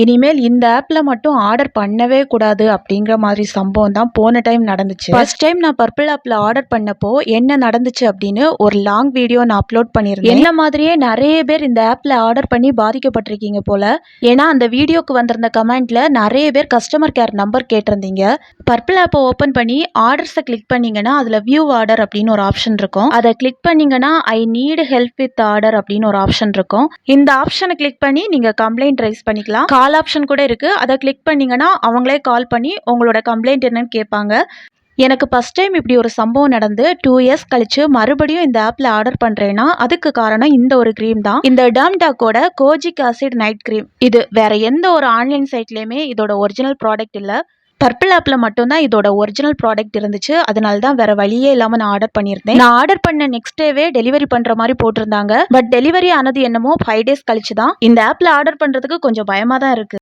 இனிமேல் இந்த ஆப்ல மட்டும் ஆர்டர் பண்ணவே கூடாது அப்படிங்கிற மாதிரி சம்பவம் தான் போன டைம் நடந்துச்சு. ஃபர்ஸ்ட் டைம் நான் பர்பிள் ஆப்ல ஆர்டர் பண்ணப்போ என்ன நடந்துச்சு அப்படின்னு ஒரு லாங் வீடியோ நான் அப்லோட் பண்ணியிருந்தேன். என்ன மாதிரியே நிறைய பேர் இந்த ஆப்ல ஆர்டர் பண்ணி பாதிக்கப்பட்டிருக்கீங்க போல. ஏன்னா அந்த வீடியோக்கு வந்திருந்த கமெண்ட்ல நிறைய பேர் கஸ்டமர் கேர் நம்பர் கேட்டிருந்தீங்க. பர்பிள் ஆப்பை ஓபன் பண்ணி ஆர்டர்ஸை கிளிக் பண்ணீங்கன்னா அதுல வியூ ஆர்டர் அப்படின்னு ஒரு ஆப்ஷன் இருக்கும். அதை கிளிக் பண்ணீங்கன்னா I need help with order அப்படின்னு ஒரு ஆப்ஷன் இருக்கும். இந்த ஆப்ஷனை கிளிக் பண்ணி நீங்க கம்ப்ளைண்ட் ரைஸ் பண்ணிக்கலாம். கால் ஆப்ஷன் கூட இருக்கு. அதை கிளிக் பண்ணீங்கன்னா அவங்களே கால் பண்ணி உங்களோட கம்ப்ளைண்ட் என்னன்னு கேட்பாங்க. எனக்கு ஃபர்ஸ்ட் டைம் இப்படி ஒரு சம்பவம் நடந்து 2 இயர்ஸ் கழிச்சு மறுபடியும் இந்த ஆப்ல ஆர்டர் பண்றேன்னா அதுக்கு காரணம் இந்த ஒரு க்ரீம் தான். இந்த டர்ம்டாக்கோட கோஜிக் ஆசிட் நைட் க்ரீம். இது வேற எந்த ஒரு ஆன்லைன் சைட்லயுமே இதோட ஒரிஜினல் ப்ராடக்ட் இல்ல. பர்பிள் ஆப்ல மட்டும்தான் இதோட ஒரிஜினல் ப்ராடக்ட் இருந்துச்சு. அதனால தான் வேற வழியே இல்லாம நான் ஆர்டர் பண்ணியிருந்தேன். நான் ஆர்டர் பண்ண நெக்ஸ்ட் டேவே டெலிவரி பண்ற மாதிரி போட்டிருந்தாங்க. பட் டெலிவரி ஆனது என்னமோ 5 டேஸ் கழிச்சு தான். இந்த ஆப்ல ஆர்டர் பண்றதுக்கு கொஞ்சம் பயமா தான் இருக்கு.